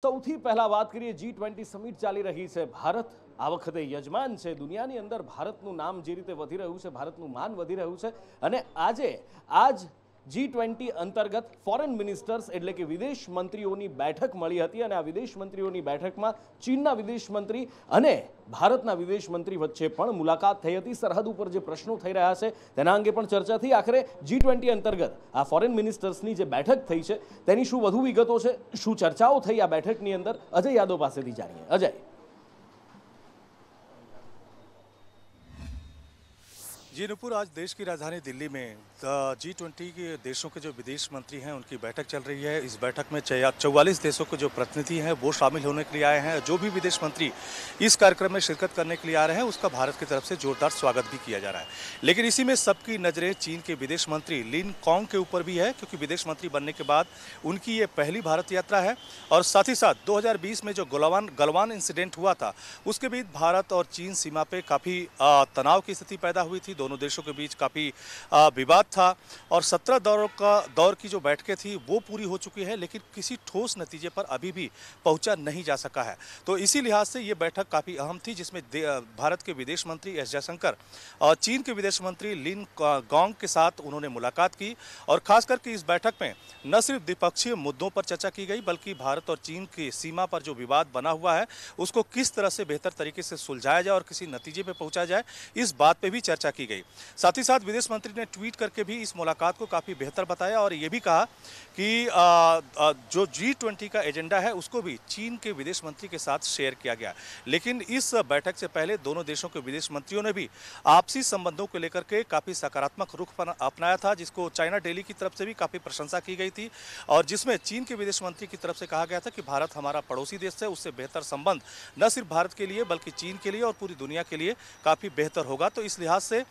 સૌથી પહેલા વાત કરીએ G20 સમિટ ચાલી રહી છે। ભારત આ વખતે યજમાન છે। દુનિયાની અંદર ભારતનું નામ જે રીતે વધી રહ્યું છે, ભારતનું માન વધી રહ્યું છે અને આજ G20 અંતર્ગત ફોરેન મિનિસ્ટર્સ એટલે કે વિદેશ મંત્રીઓની બેઠક મળી હતી અને આ વિદેશ મંત્રીઓની બેઠકમાં ચીનના વિદેશ મંત્રી અને ભારતના વિદેશ મંત્રી વચ્ચે પણ મુલાકાત થઈ હતી। સરહદ ઉપર જે પ્રશ્નો થઈ રહ્યા છે તેના અંગે પણ ચર્ચા થઈ। આખરે G20 અંતર્ગત આ ફોરેન મિનિસ્ટર્સની જે બેઠક થઈ છે તેની શું વધુ વિગતો છે, શું ચર્ચાઓ થઈ આ બેઠકની અંદર, અજય યાદવ પાસેથી જાણીએ। અજય, जी नुपुर, आज देश की राजधानी दिल्ली में G20 के देशों के जो विदेश मंत्री हैं उनकी बैठक चल रही है। इस बैठक में 44 देशों के जो प्रतिनिधि हैं वो शामिल होने के लिए आए हैं। जो भी विदेश मंत्री इस कार्यक्रम में शिरकत करने के लिए आ रहे हैं उसका भारत की तरफ से जोरदार स्वागत भी किया जा रहा है। लेकिन इसी में सबकी नज़रें चीन के विदेश मंत्री लिन कॉन्ग के ऊपर भी है, क्योंकि विदेश मंत्री बनने के बाद उनकी ये पहली भारत यात्रा है। और साथ ही साथ 2020 में जो गलवान इंसिडेंट हुआ था उसके बीच भारत और चीन सीमा पे काफ़ी तनाव की स्थिति पैदा हुई थी। दोनों देशों के बीच काफ़ी विवाद था और 17 दौर की जो बैठकें थी वो पूरी हो चुकी है, लेकिन किसी ठोस नतीजे पर अभी भी पहुंचा नहीं जा सका है। तो इसी लिहाज से ये बैठक काफ़ी अहम थी, जिसमें भारत के विदेश मंत्री एस जयशंकर और चीन के विदेश मंत्री लिन कॉन्ग के साथ उन्होंने मुलाकात की। और खास करके इस बैठक में न सिर्फ द्विपक्षीय मुद्दों पर चर्चा की गई, बल्कि भारत और चीन की सीमा पर जो विवाद बना हुआ है उसको किस तरह से बेहतर तरीके से सुलझाया जाए और किसी नतीजे पर पहुंचाया जाए, इस बात पर भी चर्चा की गई। साथ ही साथ विदेश मंत्री ने ट्वीट करके भी इस मुलाकात को काफ़ी बेहतर बताया और ये भी कहा कि जो G20 का एजेंडा है उसको भी चीन के विदेश मंत्री के साथ शेयर किया गया। लेकिन इस बैठक से पहले दोनों देशों के विदेश मंत्रियों ने भी आपसी संबंधों को लेकर के काफ़ी सकारात्मक रुख अपनाया था, जिसको चाइना डेली की तरफ से भी काफ़ी प्रशंसा की गई थी। और जिसमें चीन के विदेश मंत्री की तरफ से कहा गया था कि भारत हमारा पड़ोसी देश है, उससे बेहतर संबंध न सिर्फ भारत के लिए बल्कि चीन के लिए और पूरी दुनिया के लिए काफ़ी बेहतर होगा। तो इस लिहाज से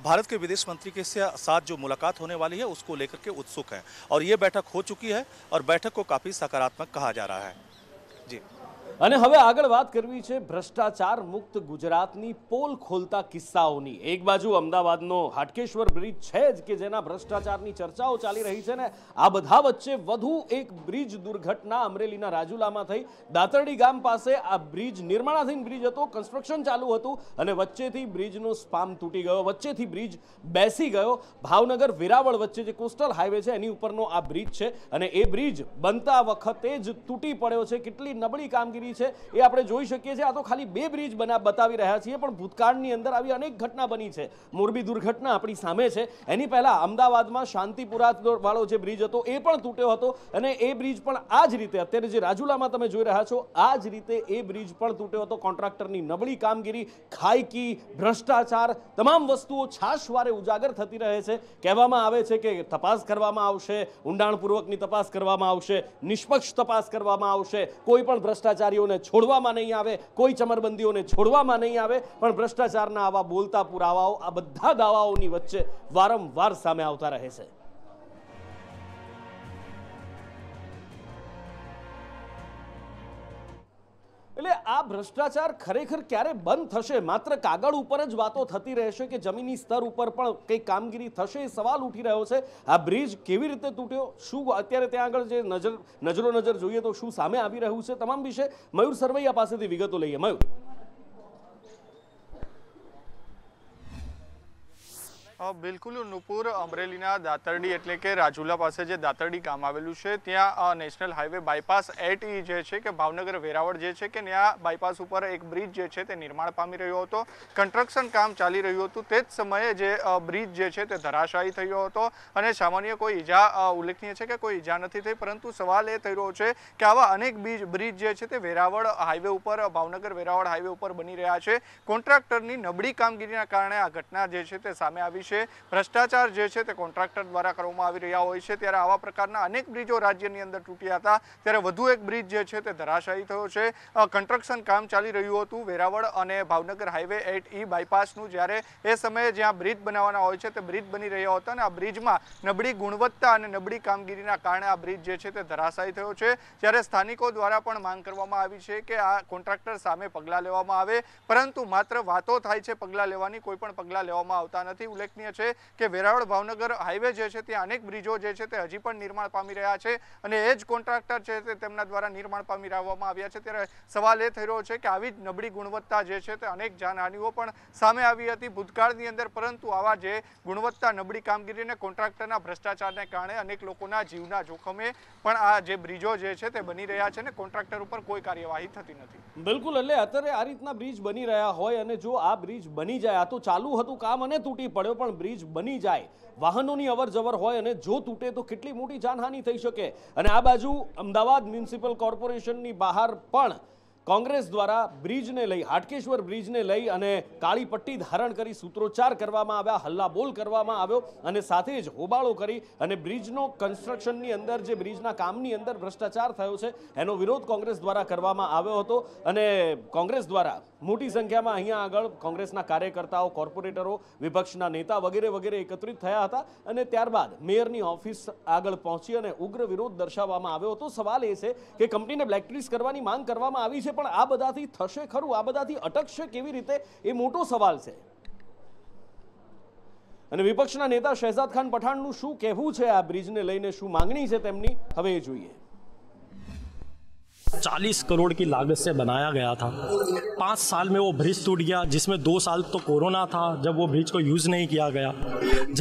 भारत के विदेश मंत्री के साथ जो मुलाकात होने वाली है उसको लेकर के उत्सुक है और ये बैठक हो चुकी है और बैठक को काफ़ी सकारात्मक कहा जा रहा है। जी, અને હવે આગળ વાત કરવી છે ભ્રષ્ટાચાર મુક્ત ગુજરાતની પોલ ખોલતા કિસ્સાઓની। એક બાજુ અમદાવાદનો હાટકેશ્વર બ્રિજ છે જ કે જેના ભ્રષ્ટાચારની ચર્ચાઓ ચાલી રહી છે ને આ બધા વચ્ચે વધુ એક બ્રિજ દુર્ઘટના અમરેલીના રાજુલામાં થઈ। દાતરડી ગામ પાસે આ બ્રિજ નિર્માણાધીન બ્રિજ હતો, કન્સ્ટ્રક્શન ચાલુ હતું અને વચ્ચેથી બ્રિજનો સ્પામ તૂટી ગયો, વચ્ચેથી બ્રિજ બેસી ગયો। ભાવનગર વેરાવળ વચ્ચે જે કોસ્ટલ હાઈવે છે એની ઉપરનો આ બ્રિજ છે અને એ બ્રિજ બનતા વખતે જ તૂટી પડ્યો છે। કેટલી નબળી કામગીરી છે એ આપણે જોઈ શકીએ છીએ। આ તો ખાલી બે બ્રિજ બતાવી રહ્યા છીએ, પણ ભૂતકાળની અંદર આવી અનેક ઘટના બની છે। મોરબી દુર્ઘટના આપણી સામે છે, એની પહેલા અમદાવાદમાં શાંતિપુરા વાળો જે બ્રિજ હતો એ પણ તૂટ્યો હતો અને એ બ્રિજ પણ આ જ રીતે અત્યારે જે રાજુલામાં તમે જોઈ રહ્યા છો આ જ રીતે એ બ્રિજ પણ તૂટ્યો હતો। કોન્ટ્રાક્ટરની નબળી કામગીરી, ખાયકી, ભ્રષ્ટાચાર, તમામ વસ્તુઓ છાશવારે ઉજાગર થતી રહે છે। કહેવામાં આવે છે કે તપાસ કરવામાં આવશે, ઊંડાણપૂર્વકની તપાસ કરવામાં આવશે, નિષ્પક્ષ તપાસ કરવામાં આવશે, કોઈ પણ ભ્રષ્ટાચારીઓને છોડવામાં નહીં આવે, કોઈ ચમરબંધીઓને છોડવામાં નહીં આવે, પણ ભ્રષ્ટાચારના આવા બોલતા પુરાવાઓ આ બધા દાવાઓની વચ્ચે વારંવાર સામે આવતા રહે છે। એટલે આ ભ્રષ્ટાચાર ખરેખર ક્યારે બંધ થશે? માત્ર કાગળ ઉપર જ વાતો થતી રહેશે કે જમીની સ્તર ઉપર પણ કઈ કામગીરી થશે? એ સવાલ ઉઠી રહ્યો છે। આ બ્રિજ કેવી રીતે તૂટ્યો, શું અત્યારે ત્યાં આગળ જે નજર જોઈએ તો શું સામે આવી રહ્યું છે, તમામ વિશે મયુર સરવૈયા પાસેથી વિગતો લઈએ। મયુર, બિલકુલ નુપુર, અમરેલીના દાતરડી એટલે કે રાજુલા પાસે જે દાતરડી ગામ આવેલું છે ત્યાં નેશનલ હાઈવે બાયપાસ 8E જે છે કે ભાવનગર વેરાવળ જે છે કે ત્યાં બાયપાસ ઉપર એક બ્રિજ જે છે તે નિર્માણ પામી રહ્યો હતો, કન્સ્ટ્રક્શન કામ ચાલી રહ્યું હતું। તે જ સમયે જે બ્રિજ જે છે તે ધરાશાયી થયો હતો અને સામાન્ય કોઈ ઈજા ઉલ્લેખનીય છે કે કોઈ ઈજા નથી થઈ, પરંતુ સવાલ એ થઈ રહ્યો છે કે આવા અનેક બ્રિજ જે છે તે વેરાવળ હાઈવે ઉપર, ભાવનગર વેરાવળ હાઈવે ઉપર બની રહ્યા છે। કોન્ટ્રાક્ટરની નબળી કામગીરીના કારણે આ ઘટના જે છે તે સામે આવી છે। ભ્રષ્ટાચાર જે છે તે કોન્ટ્રાક્ટર દ્વારા કરવામાં આવી રહ્યા હોય છે, ત્યારે આવા પ્રકારના અનેક બ્રિજો રાજ્યની અંદર તૂટ્યા હતા, ત્યારે વધુ એક બ્રિજ જે છે તે ધરાશાયી થયો છે। કન્સ્ટ્રક્શન કામ ચાલી રહ્યું હતું વેરાવળ અને ભાવનગર હાઈવે 8E બાયપાસનું, જ્યારે એ સમયે જ્યાં બ્રિજ બનાવવાના હોય છે તે બ્રિજ બની રહ્યા હતા અને આ બ્રિજમાં નબળી ગુણવત્તા અને નબળી કામગીરીના કારણે આ બ્રિજ જે છે તે ધરાશાયી થયો છે। જ્યારે સ્થાનિકો દ્વારા પણ માંગ કરવામાં આવી છે કે આ કોન્ટ્રાક્ટર સામે પગલાં લેવામાં આવે, પરંતુ માત્ર વાતો થાય છે પગલાં લેવાની, કોઈ પણ પગલાં લેવામાં આવતા નથી। ઉલ્લેખનીય છે કે વેરાવળ ભાવનગર હાઈવે જે છે ત્યાં અનેક બ્રિજો જે છે તે હજી પણ નિર્માણ પામી રહ્યા છે અને એ જ કોન્ટ્રાક્ટર છે તે તેમના દ્વારા નિર્માણ પામી રહેવામાં આવ્યા છે। ત્યારે સવાલ એ થઈ રહ્યો છે કે આવી જ નબળી ગુણવત્તા જે છે તે અનેક જાનહાનિઓ પણ સામે આવી હતી ભૂતકાળની અંદર, પરંતુ આવા જે ગુણવત્તા નબળી કામગીરીને કોન્ટ્રાક્ટરના ભ્રષ્ટાચારને કારણે અનેક લોકોના જીવના જોખમે પણ આ જે બ્રિજો જે છે તે બની રહ્યા છે ને કોન્ટ્રાક્ટર ઉપર કોઈ કાર્યવાહી થતી નથી। બિલકુલ, એટલે અત્યારે આ રીતના બ્રિજ બની રહ્યા હોય અને જો આ બ્રિજ બની જાય, આ તો ચાલુ હતું કામ અને તૂટી પડ્યો, પણ બ્રિજ બની જાય, વાહનોની અવર જવર હોય અને જો તૂટે તો કેટલી મોટી જાનહાનિ થઈ શકે। અને આ બાજુ અમદાવાદ મ્યુનિસિપલ કોર્પોરેશનની બહાર પણ કોંગ્રેસ દ્વારા બ્રિજને લઈ, હાટકેશ્વર બ્રિજને લઈ અને કાળી પટ્ટી ધારણ કરી સૂત્રોચ્ચાર કરવામાં આવ્યા, હલ્લાબોલ કરવામાં આવ્યો અને સાથે જ હોબાળો કરી અને બ્રિજનો કન્સ્ટ્રક્શનની અંદર જે બ્રિજના કામની અંદર ભ્રષ્ટાચાર થયો છે એનો વિરોધ કોંગ્રેસ દ્વારા કરવામાં આવ્યો હતો અને કોંગ્રેસ દ્વારા મોટી સંખ્યામાં અહીંયા આગળ કોંગ્રેસના કાર્યકર્તાઓ, કોર્પોરેટરો, વિપક્ષના નેતા વગેરે વગેરે એકત્રિત થયા હતા અને ત્યારબાદ મેયરની ઓફિસ આગળ પહોંચી અને ઉગ્ર વિરોધ દર્શાવવામાં આવ્યો હતો। સવાલ એ છે કે કંપનીને બ્લેકલિસ્ટ કરવાની માંગ કરવામાં આવી છે, પણ આ બધાથી થશે ખરું? આ બધાથી અટકશે કેવી રીતે? એ મોટો સવાલ છે અને વિપક્ષના નેતા શહેજાદ ખાન પઠાણનું શું કહેવું છે આ બ્રિજને લઈને, શું માંગણી છે તેમની, હવે એ જોઈએ। 40 करोड़ की लागत से बनाया गया था। 5 साल में वो ब्रिज टूट गया, जिसमें 2 साल तो कोरोना था जब वो ब्रिज को यूज़ नहीं किया गया।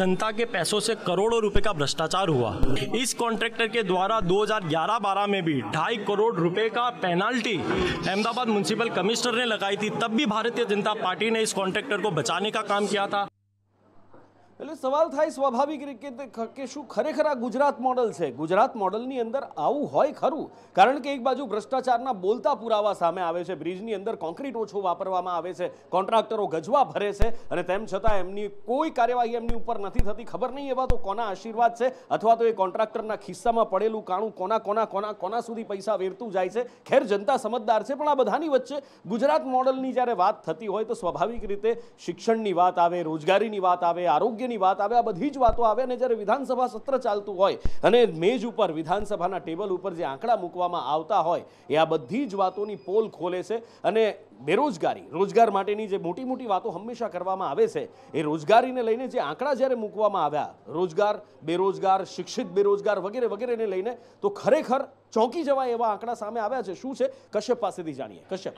जनता के पैसों से करोड़ों रुपए का भ्रष्टाचार हुआ। इस कॉन्ट्रैक्टर के द्वारा 2011-12 में भी 2.5 करोड़ रुपए का पेनाल्टी अहमदाबाद म्यूनिसिपल कमिश्नर ने लगाई थी, तब भी भारतीय जनता पार्टी ने इस कॉन्ट्रैक्टर को बचाने का काम किया था। એટલે સવાલ થાય સ્વાભાવિક રીતે કે શું ખરેખર આ ગુજરાત મોડલ છે? ગુજરાત મોડલની અંદર આવું હોય ખરું? કારણ કે એક બાજુ ભ્રષ્ટાચારના બોલતા પુરાવા સામે આવે છે, બ્રિજની અંદર કોન્ક્રીટ ઓછો વાપરવામાં આવે છે, કોન્ટ્રાક્ટરો ગજવા ભરે છે અને તેમ છતાં એમની કોઈ કાર્યવાહી એમની ઉપર નથી થતી। ખબર નહીં એવા તો કોના આશીર્વાદ છે અથવા તો એ કોન્ટ્રાક્ટરના ખિસ્સામાં પડેલું કાણું કોના સુધી પૈસા વેરતું જાય છે। ખેર, જનતા સમજદાર છે, પણ આ બધાની વચ્ચે ગુજરાત મોડલની જ્યારે વાત થતી હોય તો સ્વાભાવિક રીતે શિક્ષણની વાત આવે, રોજગારીની વાત આવે, આરોગ્યની વાત આવે, આ બધી જ વાતો આવે અને જ્યારે વિધાનસભા સત્ર ચાલતું હોય અને મેજ ઉપર વિધાનસભાના ટેબલ ઉપર જે આંકડા મૂકવામાં આવતા હોય એ આ બધી જ વાતોની પોલ ખોલે છે અને બેરોજગારી, રોજગાર માટેની જે મોટી મોટી વાતો હંમેશા કરવામાં આવે છે એ રોજગારીને લઈને જે આંકડા જ્યારે મૂકવામાં આવ્યા, રોજગાર, બેરોજગાર, શિક્ષિત બેરોજગાર વગેરે વગેરેને લઈને, તો ખરેખર ચોંકી જવાય એવા આંકડા સામે આવ્યા છે। શું છે, કશ્યપ પાસેથી જાણીએ। કશ્યપ,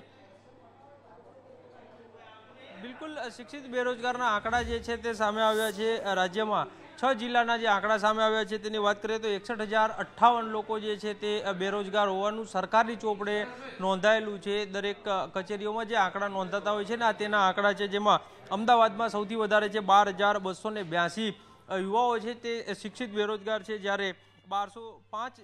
બિલકુલ, શિક્ષિત બેરોજગારના આંકડા જે છે તે સામે આવ્યા છે। રાજ્યમાં 6 જિલ્લાના જે આંકડા સામે આવ્યા છે તેની વાત કરીએ તો 61,058 લોકો જે છે તે બેરોજગાર હોવાનું સરકારી ચોપડે નોંધાયેલું છે। દરેક કચેરીઓમાં જે આંકડા નોંધાતા હોય છે ને તેના આંકડા છે, જેમાં અમદાવાદમાં સૌથી વધારે છે 12,282 યુવાઓ છે તે શિક્ષિત બેરોજગાર છે, જ્યારે 1205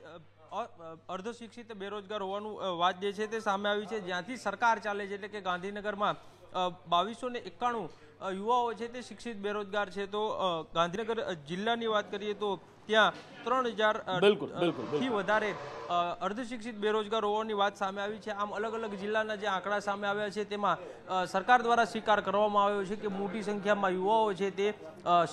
અર્ધ શિક્ષિત બેરોજગાર હોવાનું વાત જે છે તે સામે આવી છે। જ્યાંથી સરકાર ચાલે છે એટલે કે ગાંધીનગરમાં 2291 યુવાઓ છે તે શિક્ષિત બેરોજગાર છે। તો ગાંધીનગર જિલ્લાની વાત કરીએ તો ત્યાં 3,000 થી વધારે અર્ધશિક્ષિત બેરોજગાર હોવાની વાત સામે આવી છે। આમ અલગ અલગ જિલ્લાના જે આંકડા સામે આવ્યા છે તેમાં સરકાર દ્વારા સ્વીકાર કરવામાં આવ્યો છે કે મોટી સંખ્યામાં યુવાઓ છે તે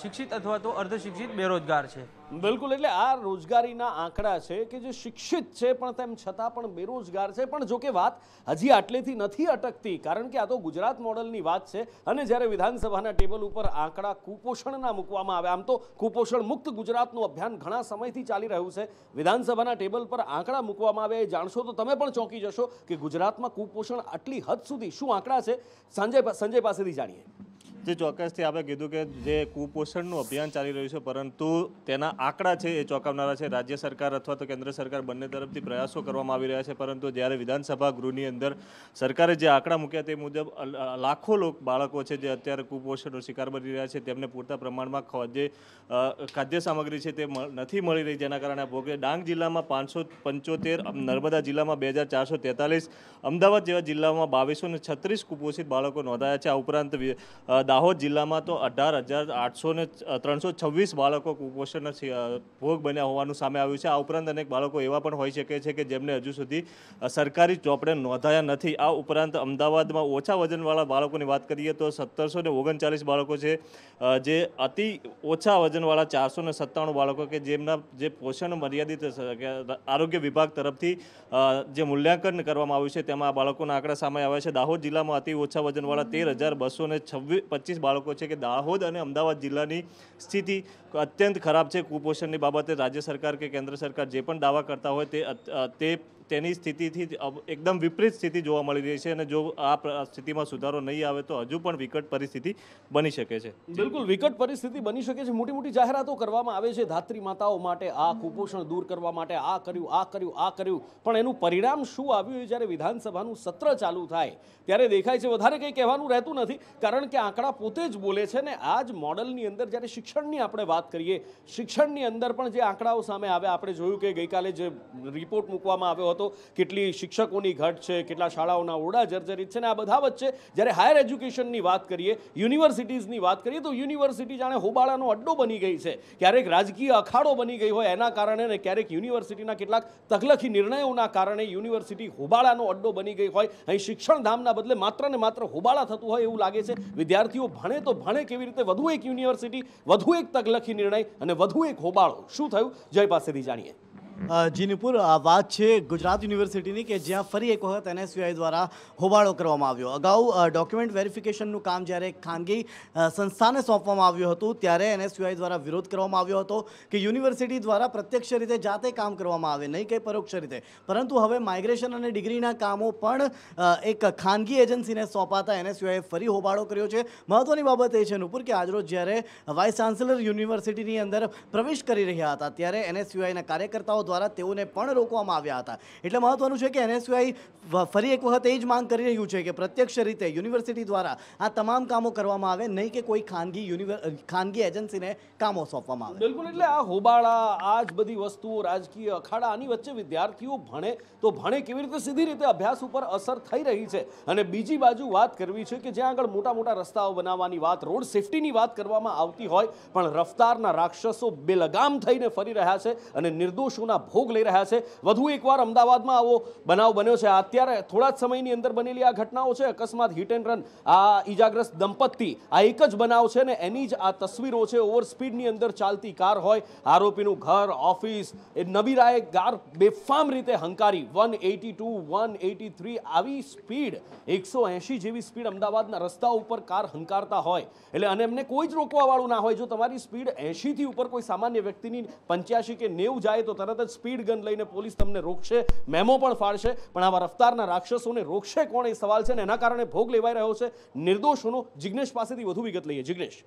શિક્ષિત અથવા તો અર્ધશિક્ષિત બેરોજગાર છે। બિલકુલ, એટલે આ રોજગારીના આંકડા છે કે જે શિક્ષિત છે પણ તેમ છતાં પણ બેરોજગાર છે। પણ જો કે વાત હજી આટલેથી નથી અટકતી, કારણ કે આ તો ગુજરાત મોડલની વાત છે અને જ્યારે વિધાનસભાના ટેબલ ઉપર આંકડા કુપોષણના મૂકવામાં આવે, આમ તો કુપોષણ મુક્ત ગુજરાતનું અભિયાન ઘણા સમયથી ચાલી રહ્યું છે, વિધાનસભાના ટેબલ પર આંકડા મૂકવામાં આવે એ જાણશો તો તમે પણ ચોંકી જશો કે ગુજરાતમાં કુપોષણ આટલી હદ સુધી, શું આંકડા છે? સંજય પાસેથી જાણીએ। જે ચોક્કસથી આપણે કીધું કે જે કુપોષણનું અભિયાન ચાલી રહ્યું છે, પરંતુ તેના આંકડા છે એ ચોંકાવનારા છે। રાજ્ય સરકાર અથવા તો કેન્દ્ર સરકાર બંને તરફથી પ્રયાસો કરવામાં આવી રહ્યા છે, પરંતુ જ્યારે વિધાનસભા ગૃહની અંદર સરકારે જે આંકડા મૂક્યા તે મુજબ લાખો બાળકો છે જે અત્યારે કુપોષણનો શિકાર બની રહ્યા છે, તેમને પૂરતા પ્રમાણમાં જે ખાદ્ય સામગ્રી છે તે નથી મળી રહી, જેના કારણે ભોગે ડાંગ જિલ્લામાં 575, નર્મદા જિલ્લામાં 2,443, અમદાવાદ જેવા જિલ્લામાં 2,236 કુપોષિત બાળકો નોંધાયા છે। આ ઉપરાંત દાહોદ જિલ્લામાં તો 18,326 બાળકો કુપોષણના ભોગ બન્યા હોવાનું સામે આવ્યું છે। આ ઉપરાંત અનેક બાળકો એવા પણ હોઈ શકે છે કે જેમને હજુ સુધી સરકારી ચોપડે નોંધાયા નથી। આ ઉપરાંત અમદાવાદમાં ઓછા વજનવાળા બાળકોની વાત કરીએ તો 1,739 બાળકો છે, જે અતિ ઓછા વજનવાળા 497 બાળકો કે જેમના જે પોષણ મર્યાદિત આરોગ્ય વિભાગ તરફથી જે મૂલ્યાંકન કરવામાં આવ્યું છે તેમાં આ બાળકોના આંકડા સામે આવ્યા છે। દાહોદ જિલ્લામાં અતિ ઓછા વજનવાળા 13,225 25 બાળકો છે કે દાહોદ અને અમદાવાદ જિલ્લાની સ્થિતિ અત્યંત ખરાબ છે કુપોષણની બાબતે. રાજ્ય સરકાર કે કેન્દ્ર સરકાર જે પણ દાવા કરતા હોય તેની સ્થિતિથી એકદમ વિપરીત સ્થિતિ જોવા મળી રહી છે અને જો આ સ્થિતિમાં સુધારો નહીં આવે તો હજુ પણ વિકટ પરિસ્થિતિ બની શકે છે. બિલકુલ વિકટ પરિસ્થિતિ બની શકે છે. મોટી મોટી જાહેરાતો કરવામાં આવે છે ધાત્રી માતાઓ માટે, આ કુપોષણ દૂર કરવા માટે આ કર્યું, પણ એનું પરિણામ શું આવ્યું એ જ્યારે વિધાનસભાનું સત્ર ચાલુ થાય ત્યારે દેખાય છે. વધારે કંઈ કહેવાનું રહેતું નથી, કારણ કે આંકડા પોતે જ બોલે છે ને. આ જ મોડલની અંદર જ્યારે શિક્ષણની આપણે વાત કરીએ, શિક્ષણની અંદર પણ જે આંકડાઓ સામે આવ્યા, આપણે જોયું કે ગઈકાલે જે રિપોર્ટ મૂકવામાં આવ્યો હતો, કેટલી શિક્ષકોની ઘટ છે, કેટલા શાળાઓના ઓરડા જર્જરિત છે, ને આ બધા વચ્ચે જ્યારે હાયર એજ્યુકેશનની વાત કરીએ, યુનિવર્સિટીઝની વાત કરીએ, તો યુનિવર્સિટી જાણે હોબાળાનો અડ્ડો બની ગઈ છે. ક્યારેક રાજકીય અખાડો બની ગઈ હોય એના કારણે, ને ક્યારેક યુનિવર્સિટીના કેટલાક તકલખી નિર્ણયોના કારણે યુનિવર્સિટી હોબાળાનો અડ્ડો બની ગઈ હોય. અહીં શિક્ષણ ધામના બદલે માત્ર ને માત્ર હોબાળા થતું હોય એવું લાગે છે. વિદ્યાર્થીઓ ભણે તો ભણે કેવી રીતે? વધુ એક યુનિવર્સિટી, વધુ એક તકલખી નિર્ણય અને વધુ એક હોબાળો. શું થયું જય પાસેથી જાણીએ. જી નુપુર, આ વાત છે ગુજરાત યુનિવર્સિટીની કે જ્યાં ફરી એક વખત NSUI દ્વારા હોબાળો કરવામાં આવ્યો. અગાઉ ડોક્યુમેન્ટ વેરિફિકેશનનું કામ જ્યારે ખાનગી સંસ્થાને સોંપવામાં આવ્યું હતું ત્યારે NSUI દ્વારા વિરોધ કરવામાં આવ્યો હતો કે યુનિવર્સિટી દ્વારા પ્રત્યક્ષ રીતે જાતે કામ કરવામાં આવે, નહીં કે પરોક્ષ રીતે. પરંતુ હવે માઇગ્રેશન અને ડિગ્રીના કામો પણ એક ખાનગી એજન્સીને સોંપાતા NSUIએ ફરી હોબાળો કર્યો છે. મહત્વની બાબત એ છે નુપુર કે આજરોજ જ્યારે વાઇસ ચાન્સેલર યુનિવર્સિટીની અંદર પ્રવેશ કરી રહ્યા હતા ત્યારે NSUIના કાર્યકર્તાઓ દ્વારા તેઓને પણ રોકવામાં આવ્યા હતા. એટલે મહત્વનું છે કે NSUI ફરી એક વખત એ જ માંગ કરી રહ્યું છે કે પ્રત્યક્ષ રીતે યુનિવર્સિટી દ્વારા આ તમામ કામો કરવામાં આવે, નહીં કે કોઈ ખાનગી એજન્સીને કામો સોંપવામાં આવે. બિલકુલ, એટલે આ હોબાળા, આ જ બધી વસ્તુઓ, રાજકીય અખાડા, આની વચ્ચે વિદ્યાર્થીઓ ભણે તો ભણે કેવી રીતે, સીધી રીતે અભ્યાસ ઉપર અસર થઈ રહી છે. અને બીજી બાજુ વાત કરવી છે કે જ્યાં આગળ મોટા મોટા રસ્તાઓ બનાવવાની વાત, રોડ સેફટીની વાત કરવામાં આવતી હોય, પણ રફતારના રાક્ષસો બેલગામ થઈને ફરી રહ્યા છે અને નિર્દોષોના ભોગ લઈ રહ્યા છે. વધુ એકવાર અમદાવાદમાં આવો બનાવ બન્યો છે. અત્યારે થોડા જ સમયની અંદર બનેલી આ ઘટનાઓ છે, અકસ્માત, હિટ એન્ડ રન. આ ઈજાગ્રસ્ત દંપતી, આ એક જ બનાવ છે ને એની જ આ તસવીરો છે. ઓવર સ્પીડની અંદર ચાલતી કાર હોય, આરોપીનું ઘર, ઓફિસ, એ નબીરાએ કાર બેફામ રીતે હંકારી. 182, 183 આવી સ્પીડ, 180 જેવી સ્પીડ અમદાવાદના રસ્તા ઉપર કાર હંકારતા હોય એટલે, અને એમને કોઈ જ રોકવા વાળું ના હોય. જો તમારી સ્પીડ 80 થી ઉપર કોઈ સામાન્ય વ્યક્તિની 85 કે 90 જાય તો તરત જ સ્પીડ ગન લઈને પોલીસ તમને રોકશે, મેમો પણ ફાડશે. પણ આવા રફતારના રાક્ષસોને રોકશે કોણ એ સવાલ છે ને એના કારણે ભોગ લેવાઈ રહ્યો છે નિર્દોષોનો. જિગ્નેશ પાસેથી વધુ વિગત લઈએ. જિગ્નેશ,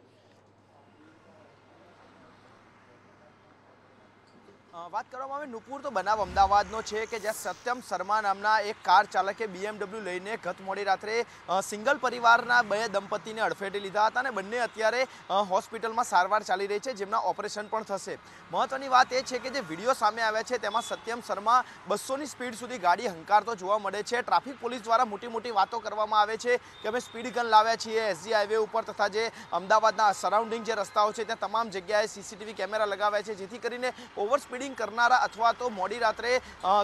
વાત કરવામાં આવે નુપુર તો બનાવ અમદાવાદનો છે કે જ્યાં સત્યમ શર્મા નામના એક કાર ચાલકે BMW લઈને ગત મોડી રાત્રે સિંગલ પરિવારના બે દંપતીને અડફેટે લીધા હતા અને બંને અત્યારે હોસ્પિટલમાં સારવાર ચાલી રહી છે, જેમના ઓપરેશન પણ થશે. મહત્વની વાત એ છે કે જે વિડીયો સામે આવ્યા છે તેમાં સત્યમ શર્મા 200ની સ્પીડ સુધી ગાડી હંકારતો જોવા મળે છે. ટ્રાફિક પોલીસ દ્વારા મોટી વાતો કરવામાં આવે છે કે અમે સ્પીડ ગન લાવ્યા છીએ SG હાઈવે ઉપર તથા જે અમદાવાદના સરાઉન્ડિંગ જે રસ્તાઓ છે ત્યાં તમામ જગ્યાએ CCTV કેમેરા લગાવ્યા છે, જેથી કરીને ઓવર સ્પીડિંગ કરનારા અથવા તો મોડી રાત્રે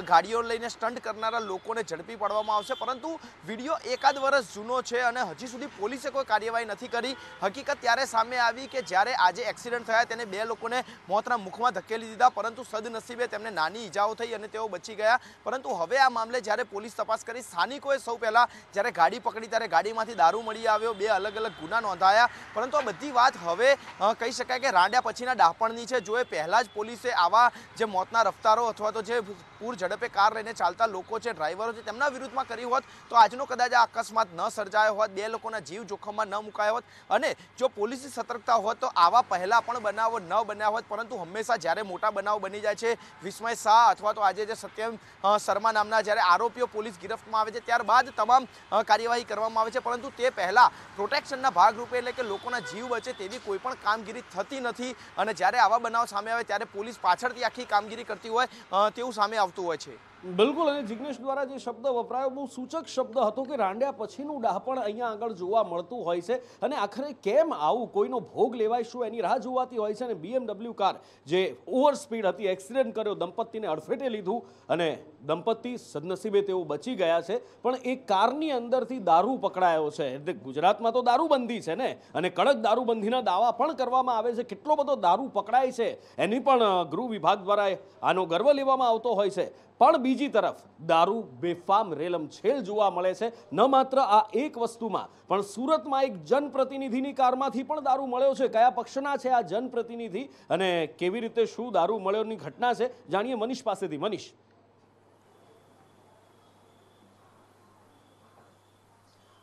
ગાડીઓ લઈને સ્ટન્ટ કરનારા લોકોને ઝડપી પાડવામાં આવશે. પરંતુ વિડીયો એકાદ વર્ષ જૂનો છે અને હજી સુધી પોલીસે કોઈ કાર્યવાહી નથી કરી. હકીકત ત્યારે સામે આવી કે જ્યારે આજે એક્સિડન્ટ થયા તેને બે લોકોને મોતના મુખમાં ધકેલી દીધા, પરંતુ સદનસીબે તેમને નાની ઈજાઓ થઈ અને તેઓ બચી ગયા. પરંતુ હવે આ મામલે જ્યારે પોલીસ તપાસ કરી, સ્થાનિકોએ સૌ પહેલા જ્યારે ગાડી પકડી ત્યારે ગાડીમાંથી દારૂ મળી આવ્યો, બે અલગ અલગ ગુના નોંધાયા. પરંતુ આ બધી વાત હવે કહી શકાય કે રાંડ્યા પછીના ડાપણની છે. જો એ પહેલા જ પોલીસે આવા જે મોતના રફતારો અથવા તો જે પૂર ઝડપે કાર લઈને ચાલતા લોકો છે, ડ્રાઈવરો છે, તેમના વિરુદ્ધમાં કર્યું હોત તો આજનો કદાચ આ અકસ્માત ન સર્જાયો હોત, બે લોકોના જીવ જોખમમાં ન મુકાયો હોત. અને જો પોલીસની સતર્કતા હોત તો આવા પહેલા પણ બનાવો ન બન્યા હોત. પરંતુ હંમેશા જ્યારે મોટા બનાવ બની જાય છે, વિસ્મય શાહ અથવા તો આજે જે સત્યમ શર્મા નામના જ્યારે આરોપીઓ પોલીસ ગિરફ્તમાં આવે છે ત્યારબાદ તમામ કાર્યવાહી કરવામાં આવે છે. પરંતુ તે પહેલા પ્રોટેક્શનના ભાગરૂપે, એટલે કે લોકોના જીવ બચે તેવી કોઈ પણ કામગીરી થતી નથી. અને જ્યારે આવા બનાવ સામે આવે ત્યારે પોલીસ પાછળથી આખી કામગીરી કરતી હોય તેવું સામે આવતું હોય છે. બિલકુલ, અને જિગ્નેશ દ્વારા જે શબ્દ વપરાયો બહુ સૂચક શબ્દ હતો કે રાંડ્યા પછીનું ડાપણ અહીંયા આગળ જોવા મળતું હોય છે. અને આખરે કેમ આવું કોઈનો ભોગ લેવાય શું એની રાહ જોવાતી હોય છે. અને BMW કાર જે ઓવર સ્પીડ હતી, એક્સિડન્ટ કર્યો, દંપતીને અડફેટે લીધું અને દંપતી સદનસીબે તેઓ બચી ગયા છે. પણ એ કારની અંદરથી દારૂ પકડાયો છે. એટલે ગુજરાતમાં તો દારૂબંધી છે ને, અને કડક દારૂબંધીના દાવા પણ કરવામાં આવે છે. કેટલો બધો દારૂ પકડાય છે એની પણ ગૃહ વિભાગ દ્વારા આનો ગર્વ લેવામાં આવતો હોય છે. પણ બીજી તરફ દારૂ બેફામ રેલમછેલ જોવા મળે છે। ન માત્ર આ એક વસ્તુમાં, પણ સુરતમાં એક જનપ્રતિનિધિની કારમાંથી પણ દારૂ મળ્યો છે। કયા પક્ષના છે આ જનપ્રતિનિધિ અને કેવી રીતે શું દારૂ મળ્યોની ઘટના છે, જાણીએ મનીષ પાસેથી। મનીષ,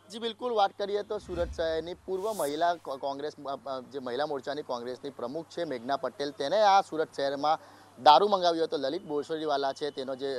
जी बिल्कुल, बात करिए तो सूरत शहરની પૂર્વ મહિલા કોંગ્રેસ જે મહિલા મોરચાની કોંગ્રેસની પ્રમુખ છે મેઘના પટેલ, તેને આ સુરત શહેરમાં દારૂ મંગાવ્યો હતો। લલિત બોરસરીવાલા છે તેનો જે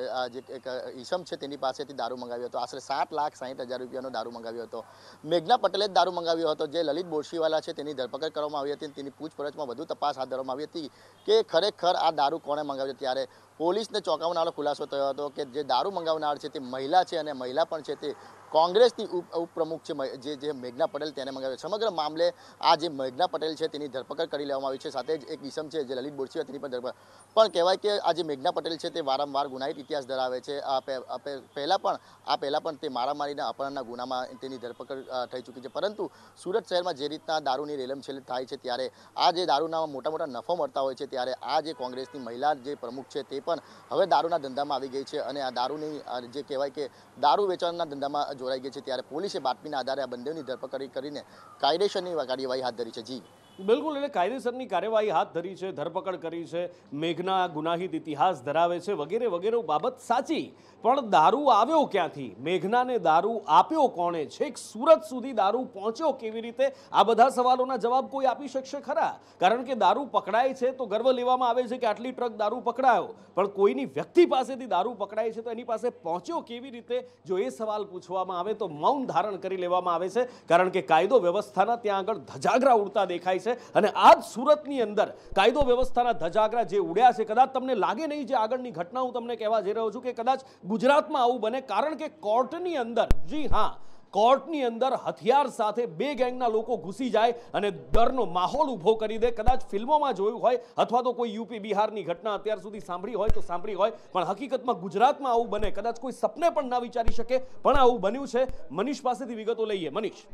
એક ઈસમ છે તેની પાસેથી દારૂ મંગાવ્યો હતો। આશરે 7,60,000 રૂપિયાનો દારૂ મંગાવ્યો હતો। મેઘના પટેલે જ દારૂ મંગાવ્યો હતો। જે લલિત બોરસરીવાલા છે તેની ધરપકડ કરવામાં આવી હતી, તેની પૂછપરછમાં વધુ તપાસ હાથ ધરવામાં આવી હતી કે ખરેખર આ દારૂ કોણે મંગાવ્યો। ત્યારે પોલીસને ચોંકાવનારો ખુલાસો થયો હતો કે જે દારૂ મંગાવનાર છે તે મહિલા છે અને મહિલા પણ છે તે કોંગ્રેસની ઉપપ્રમુખ છે જે મેઘના પટેલ તેને મંગાવ્યો। સમગ્ર મામલે આ જે મેઘના પટેલ છે તેની ધરપકડ કરી લેવામાં આવી છે। સાથે જ એક ઈસમ છે જે લલિત બોરસી તેની પણ ધરપકડ, પણ કહેવાય કે આ જે મેઘના પટેલ છે તે વારંવાર ગુનાહિત ઇતિહાસ ધરાવે છે। પહેલા પણ તે મારામારીના અપહરણના ગુનામાં તેની ધરપકડ થઈ ચૂકી છે। પરંતુ સુરત શહેરમાં જે રીતના દારૂની રેલમછેલ થાય છે ત્યારે આ જે દારૂના મોટા મોટા નફો મળતા હોય છે ત્યારે આ જે કોંગ્રેસની મહિલા જે પ્રમુખ છે તે પણ હવે દારૂના ધંધામાં આવી ગઈ છે અને આ દારૂની જે કહેવાય કે દારૂ વેચાણના ધંધામાં જોડાઈ ગઈ છે। ત્યારે પોલીસે બાતમીના આધારે આ બંનેની ધરપકડ કરીને કાયદેસરની કાર્યવાહી હાથ ધરી છે। જી બિલકુલ, એટલે કાયદેસરની કાર્યવાહી હાથ ધરી છે, ધરપકડ કરી છે। મેઘના ગુનાહિત ઇતિહાસ ધરાવે છે વગેરે વગેરે બાબત સાચી, પણ દારૂ આવ્યો ક્યાંથી, મેઘનાને દારૂ આપ્યો કોણે, છેક સુરત સુધી દારૂ પહોંચ્યો કેવી રીતે, આ બધા સવાલોના જવાબ કોઈ આપી શકશે ખરા? કારણ કે દારૂ પકડાય છે તો ગર્વ લેવામાં આવે છે કે આટલી ટ્રક દારૂ પકડાયો, પણ કોઈની વ્યક્તિ પાસેથી દારૂ પકડાય છે તો એની પાસે પહોંચ્યો કેવી રીતે, જો એ સવાલ પૂછવામાં આવે તો મૌન ધારણ કરી લેવામાં આવે છે। કારણ કે કાયદો વ્યવસ્થાના ત્યાં આગળ ધજાગરા ઉડતા દેખાય છે અને આજ સુરતની અંદર કાયદો વ્યવસ્થાના ધજાગરા જે ઉડ્યા છે, કદાચ તમને લાગે નહીં જે આગળની ઘટના હું તમને કહેવા જઈ રહ્યો છું કે કદાચ ગુજરાતમાં આવું બને, કારણ કે કોર્ટની અંદર, જી હા, કોર્ટની અંદર હથિયાર સાથે બે ગેંગના લોકો ઘૂસી જાય અને ડરનો માહોલ ઊભો કરી દે। કદાચ ફિલ્મોમાં જોયું હોય અથવા તો કોઈ યુપી બિહારની ઘટના અત્યાર સુધી સાંભળી હોય તો સાંભળી હોય, પણ હકીકતમાં ગુજરાતમાં આવું બને કદાચ કોઈ સપને પણ ના વિચારી શકે, પણ આવું બન્યું છે। મનીષ પાસેથી વિગતો લઈએ। મનીષ,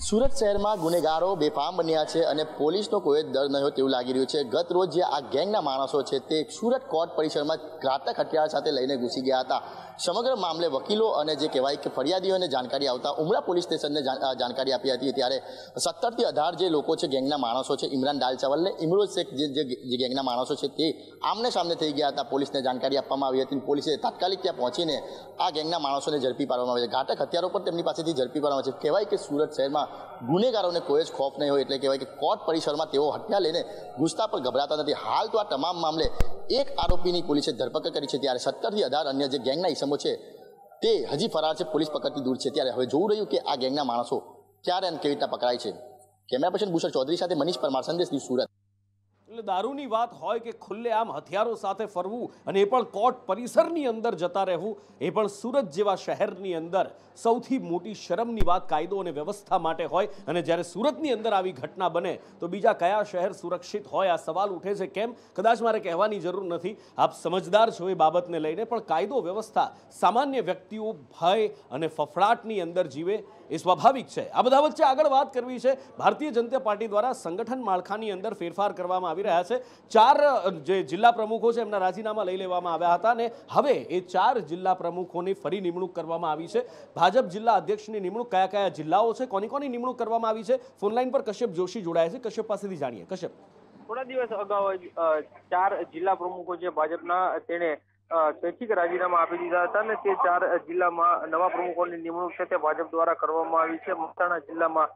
સુરત શહેરમાં ગુનેગારો બેફામ બન્યા છે અને પોલીસનો કોઈ જ ડર ન હોય તેવું લાગી રહ્યું છે। ગત રોજ જે આ ગેંગના માણસો છે તે સુરત કોર્ટ પરિસરમાં ઘાતક હથિયાર સાથે લઈને ઘૂસી ગયા હતા। સમગ્ર મામલે વકીલો અને જે કહેવાય કે ફરિયાદીઓને જાણકારી આવતા ઉમરા પોલીસ સ્ટેશનને જાણકારી આપી હતી। ત્યારે 17 થી 18 જે લોકો છે ગેંગના માણસો છે, ઇમરાન દાલચાવલ ને ઇમરોઝ શેખ જે ગેંગના માણસો છે તે આમને સામને થઈ ગયા હતા। પોલીસને જાણકારી આપવામાં આવી હતી। પોલીસે તાત્કાલિક ત્યાં પહોંચીને આ ગેંગના માણસોને ઝડપી પાડવામાં આવે છે। ઘાતક હથિયારો પણ તેમની પાસેથી ઝડપી પાડવામાં આવે છે। કહેવાય કે સુરત શહેરમાં ગુનેગારોને કોઈ જ ખોફ નહીં હોય, એટલે કહેવાય કે કોર્ટ પરિસરમાં તેઓ હત્યા લઈને ઘૂસતા પણ ગભરાતા નથી। હાલ તો આ તમામ મામલે એક આરોપીની પોલીસે ધરપકડ કરી છે, ત્યારે 17 થી 18 અન્ય જે ગેંગના ઈસમો છે તે હજી ફરાર છે, પોલીસ પકડતી દૂર છે। ત્યારે હવે જોવું રહ્યું કે આ ગેંગના માણસો ક્યારે અને કેવી રીતના પકડાય છે। કેમેરા પર્સન ભૂષણ ચૌધરી સાથે મનીષ પરમાર, સંદેશ ન્યૂઝ, સુરત। એટલે દારૂની વાત હોય કે ખુલ્લેઆમ હથિયારો સાથે ફરવું અને એ પણ કોર્ટ પરિસરની અંદર જતા રહેવું, એ પણ સુરત જેવા શહેરની અંદર સૌથી મોટી શરમની વાત કાયદો અને વ્યવસ્થા માટે હોય। અને જ્યારે સુરતની અંદર આવી ઘટના બને તો બીજા કયા શહેર સુરક્ષિત હોય, આ સવાલ ઉઠે છે। કેમ? કદાચ મારે કહેવાની જરૂર નથી, આપ સમજદાર છો એ બાબતને લઈને, પણ કાયદો વ્યવસ્થા, સામાન્ય વ્યક્તિઓ ભય અને ફફડાટની અંદર જીવે એ સ્વાભાવિક છે। આ બધા વચ્ચે આગળ વાત કરવી છે, ભારતીય જનતા પાર્ટી દ્વારા સંગઠન માળખાની અંદર ફેરફાર કરવામાં આવી રહ્યા છે। 4 જે જિલ્લા પ્રમુખો છે એમના રાજીનામા લઈ લેવામાં આવ્યા હતા અને હવે એ 4 જિલ્લા પ્રમુખોની ફરી નિમણૂક કરવામાં આવી છે। ભાજપ જિલ્લા અધ્યક્ષની નિમણૂક કયા કયા જિલ્લાઓ છે, કોની કોની નિમણૂક કરવામાં આવી છે, ફોનલાઈન પર કશ્યપ જોશી જોડાયા છે। કશ્યપ પાસેથી જાણીએ। કશ્યપ, થોડા દિવસ અગાઉ 4 જિલ્લા પ્રમુખો છે ભાજપના, તેને સ્વૈચ્છિક રાજીનામા આપી દીધા હતા અને તે 4 જિલ્લામાં નવા પ્રમુખોની નિમણૂક છે તે ભાજપ દ્વારા કરવામાં આવી છે। મહેસાણા જિલ્લામાં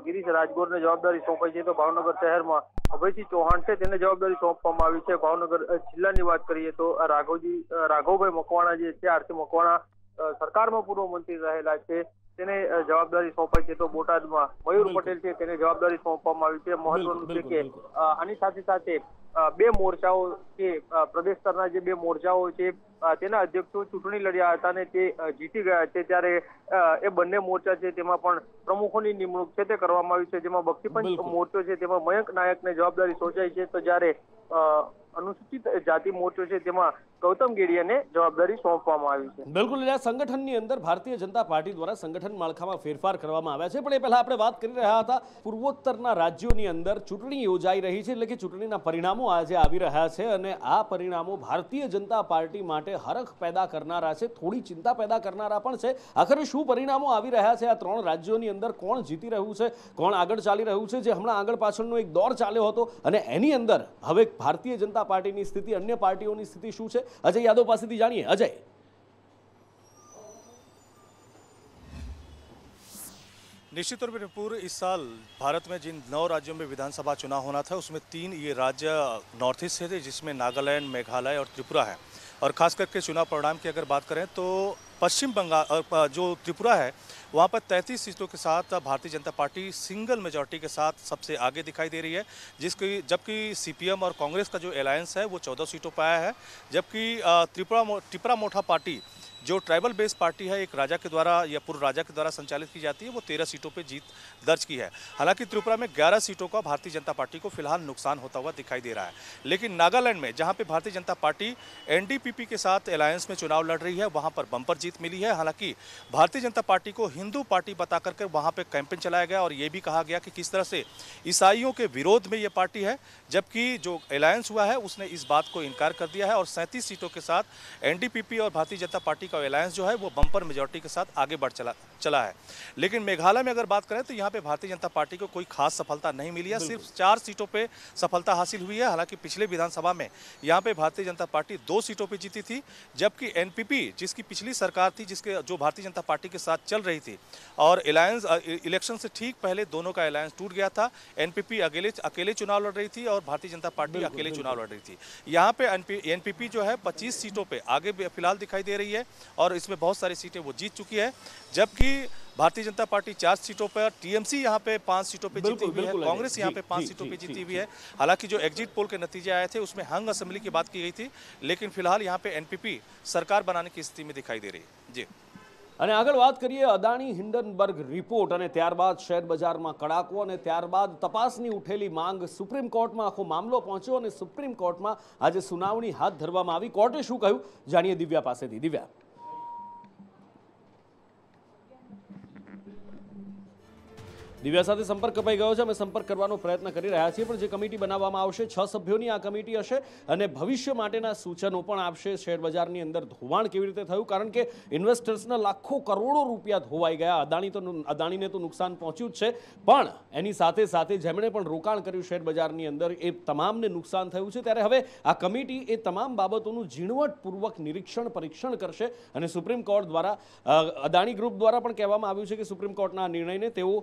ગિરીશ રાજગોરને જવાબદારી સોંપાઈ છે, તો ભાવનગર શહેરમાં અભયસિંહ ચૌહાણ છે તેને જવાબદારી સોંપવામાં આવી છે। ભાવનગર જિલ્લાની વાત કરીએ તો રાઘવભાઈ મકવાણા જે છે, આરસી મકવાણા સરકારમાં પૂર્વ મંત્રી રહેલા છે, તેને જવાબદારી સોંપાઈ છે। તો બોટાદમાં મયુર પટેલ છે તેને જવાબદારી સોંપવામાં આવી છે। મહત્વનું છે કે આની સાથે સાથે 2 મોરચાઓ છે, પ્રદેશ સ્તરના જે 2 મોરચાઓ છે તેના અધ્યક્ષો ચૂંટણી લડ્યા હતા અને તે જીતી ગયા છે। ત્યારે એ બંને મોરચા છે તેમાં પણ પ્રમુખોની નિમણૂક છે તે કરવામાં આવી છે, જેમાં બક્ષીપંચ મોરચો છે તેમાં મયંક નાયકને જવાબદારી સોંપાઈ છે, તો જ્યારે અનુસૂચિત જાતિ મોરચો છે તેમાં ગૌતમ ગેડિયાને જવાબદારી સોંપવામાં આવી છે। બિલકુલ, એટલે આ સંગઠનની અંદર ભારતીય જનતા પાર્ટી દ્વારા સંગઠન માળખામાં ફેરફાર કરવામાં આવ્યા છે, પણ એ પહેલા આપણે વાત કરી રહ્યા હતા પૂર્વોત્તરના રાજ્યોની અંદર ચૂંટણી યોજાઈ રહી છે, એટલે કે ચૂંટણીના પરિણામો આજે આવી રહ્યા છે અને આ પરિણામો ભારતીય જનતા પાર્ટી માટે હરખ પેદા કરનારા છે, થોડી ચિંતા પેદા કરનારા પણ છે। આખરે શું પરિણામો આવી રહ્યા છે, આ 3 રાજ્યોની અંદર કોણ જીતી રહ્યું છે, કોણ આગળ ચાલી રહ્યું છે, જે હમણાં આગળ પાછળનો એક દોર ચાલ્યો હતો અને એની અંદર હવે ભારતીય જનતા પાર્ટીની સ્થિતિ, અન્ય પાર્ટીઓની સ્થિતિ શું છે, अजय यादव पासेથી जानिए। अजय, निश्चित तौर पर नुपुर इस साल भारत में जिन 9 राज्यों में विधानसभा चुनाव होना था उसमें 3 ये राज्य नॉर्थ ईस्ट से थे, जिसमें नागालैंड, मेघालय और त्रिपुरा है। और खास करके चुनाव परिणाम की अगर बात करें तो पश्चिम बंगाल जो त्रिपुरा है वहाँ पर 33 सीटों के साथ Bharatiya Janata party single majority के साथ सबसे आगे दिखाई दे रही है, जबकि सीपीएम और कांग्रेस का जो अलायंस है वो 14 सीटों पर आया है। जबकि त्रिपुरा मोठा पार्टी जो ट्राइबल बेस्ड पार्टी है, एक राजा के द्वारा या पूर्व राजा के द्वारा संचालित की जाती है, वो 13 सीटों पे जीत दर्ज की है। हालांकि त्रिपुरा में 11 सीटों का भारतीय जनता पार्टी को फिलहाल नुकसान होता हुआ दिखाई दे रहा है। लेकिन नागालैंड में जहां पे भारतीय जनता पार्टी एनडीपीपी के साथ अलायंस में चुनाव लड़ रही है, वहां पर बम्पर जीत मिली है। हालांकि भारतीय जनता पार्टी को हिंदू पार्टी बता करके वहां पर कैंपेन चलाया गया और ये भी कहा गया कि किस तरह से ईसाइयों के विरोध में ये पार्टी है, जबकि जो अलायंस हुआ है उसने इस बात को इनकार कर दिया है और 37 सीटों के साथ एनडीपीपी और भारतीय जनता पार्टी का अलायंस जो है वो बम्पर मेजॉरिटी के साथ आगे बढ़ चला है। लेकिन मेघालय में अगर बात करें तो यहाँ पे भारतीय जनता पार्टी को कोई खास सफलता नहीं मिली है, सिर्फ 4 सीटों पे सफलता हासिल हुई है। हालांकि पिछले विधानसभा में यहाँ पे भारतीय जनता पार्टी 2 सीटों पे जीती थी, जबकि एनपीपी जिसकी पिछली सरकार थी, जिसके जो भारतीय जनता पार्टी के साथ चल रही थी और अलायंस इलेक्शन से ठीक पहले दोनों का अलायंस टूट गया था। एनपीपी अकेले चुनाव लड़ रही थी और भारतीय जनता पार्टी अकेले चुनाव लड़ रही थी। यहाँ पे एनपीपी जो है 25 सीटों पे आगे फिलहाल दिखाई दे रही है और इसमें बहुत सारी सीटें वो जीत चुकी है। जबकि भारतीय जनता पार्टी 4 सीटों पर, टीएमसी यहाँ पे 5 सीटों पे जीती हुई है, कांग्रेस यहाँ पे 5 सीटों पे जीती हुई है। हालांकि जो एग्जिट पोल के नतीजे आए थे उसमें हंग असेंबली की बात की गई थी, लेकिन फिलहाल यहाँ पे एनपीपी सरकार बनाने की स्थिति में दिखाई दे रही है। जी, અને આગળ વાત કરીએ અદાણી હિન્ડનબર્ગ રિપોર્ટ અને ત્યારબાદ શેર બજારમાં કડાકો અને ત્યારબાદ તપાસની ઉઠેલી માંગ સુપ્રીમ કોર્ટમાં આખો મામલો પહોંચ્યો અને સુપ્રીમ કોર્ટમાં આજે સુનાવણી હાથ ધરવામાં આવી। કોર્ટે શું કહ્યું જાણીએ દિવ્યા પાસેથી। દિવ્યા, દિવ્યા સાથે સંપર્ક કપાઈ ગયો છે, અમે સંપર્ક કરવાનો પ્રયત્ન કરી રહ્યા છીએ, પણ જે કમિટી બનાવવામાં આવશે 6 સભ્યોની આ કમિટી હશે અને ભવિષ્ય માટેના સૂચનો પણ આપશે। શેર બજારની અંદર ધોવાણ કેવી રીતે થયું, કારણ કે ઇન્વેસ્ટર્સના લાખો કરોડો રૂપિયા ધોવાઈ ગયા। અદાણીને તો નુકસાન પહોંચ્યું જ છે, પણ એની સાથે સાથે જેમણે પણ રોકાણ કર્યું શેર બજારની અંદર એ તમામને નુકસાન થયું છે। ત્યારે હવે આ કમિટી એ તમામ બાબતોનું ઝીણવટપૂર્વક નિરીક્ષણ પરીક્ષણ કરશે અને સુપ્રીમ કોર્ટ દ્વારા અદાણી ગ્રુપ દ્વારા પણ કહેવામાં આવ્યું છે કે સુપ્રીમ કોર્ટના નિર્ણયને તેઓ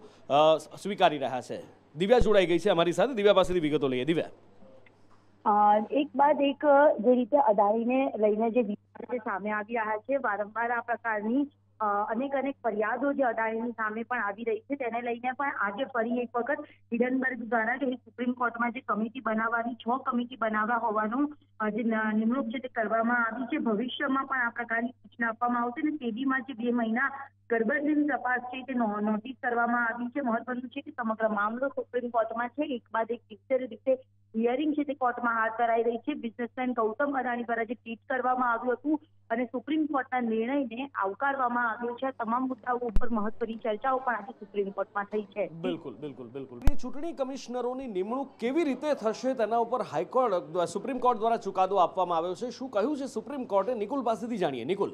સ્વીકારી રહ્યા છે। દિવ્યા જોડાઈ ગઈ છે અમારી સાથે, દિવ્યા પાસેથી વિગતો લઈએ। દિવ્યા, એક બાદ એક જે રીતે અદાણીને લઈને જે વિવાદ સામે આવી રહ્યા છે, વારંવાર આ પ્રકારની અનેક ફરિયાદો જે અદાણીની સામે પણ આવી રહી છે, તેને લઈને પણ આજે ફરી એક વખત હિડનબર્ગ દ્વારા જે સુપ્રીમ કોર્ટમાં જે કમિટી બનાવવાની 6 કમિટી બનાવવા હોવાનું જે નિમણૂક છે તે કરવામાં આવી છે। ભવિષ્યમાં પણ આ પ્રકારની સૂચના આપવામાં આવશે અને સેબીમાં જે 2 મહિના ગરબડની તપાસ છે તે નોટિસ કરવામાં આવી છે। મહત્વનું છે કે સમગ્ર મામલો સુપ્રીમ કોર્ટમાં છે, એક બાદ એક રીતે હિયરિંગ છે તે કોર્ટમાં હાથ ધરાઈ રહી છે। બિઝનેસમેન ગૌતમ અદાણી દ્વારા જે ટ્વીટ કરવામાં આવ્યું હતું અને સુપ્રીમ કોર્ટના નિર્ણયને આવકારવામાં આવ્યો છે, તમામ મુદ્દાઓ ઉપર મહત્વની ચર્ચાઓ પણ આજે સુપ્રીમ કોર્ટમાં થઈ છે। બિલકુલ બિલકુલ બિલકુલ ચૂંટણી કમિશનરોની નિમણૂક કેવી રીતે થશે તેના ઉપર હાઈકોર્ટ સુપ્રીમ કોર્ટ દ્વારા ચુકાદો આપવામાં આવ્યો છે। શું કહ્યું છે સુપ્રીમ કોર્ટે, નિકુલ પાસેથી જાણીએ। નિકુલ,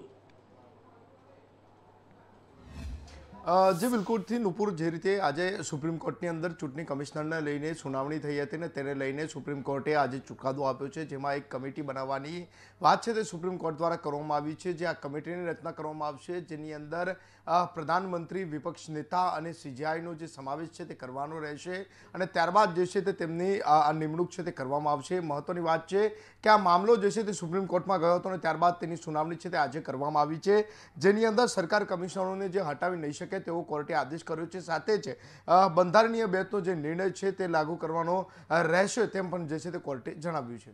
જે બિલકુલથી નુપુર જે રીતે આજે સુપ્રીમ કોર્ટની અંદર ચૂંટણી કમિશનરને લઈને સુનાવણી થઈ હતી ને તેને લઈને સુપ્રીમ કોર્ટે આજે ચુકાદો આપ્યો છે, જેમાં એક કમિટી બનાવવાની વાત છે તે સુપ્રીમ કોર્ટ દ્વારા કરવામાં આવી છે। જે આ કમિટીની રચના કરવામાં આવશે, જેની અંદર પ્રધાનમંત્રી, વિપક્ષ નેતા અને સીજીઆઈનો જે સમાવેશ છે તે કરવાનો રહેશે અને ત્યારબાદ જે છે તે તેમની આ નિમણૂક છે તે કરવામાં આવશે। મહત્વની વાત છે કે આ મામલો જે છે તે સુપ્રીમ કોર્ટમાં ગયો હતો અને ત્યારબાદ તેની સુનાવણી છે તે આજે કરવામાં આવી છે, જેની અંદર સરકાર કમિશનરોને જે હટાવી નહીં શકે તેવો કોર્ટે આદેશ કર્યો છે। સાથે જ બંધારણીય બેચનો જે નિર્ણય છે તે લાગુ કરવાનો રહેશે તેમ પણ જે છે તે કોર્ટે જણાવ્યું છે।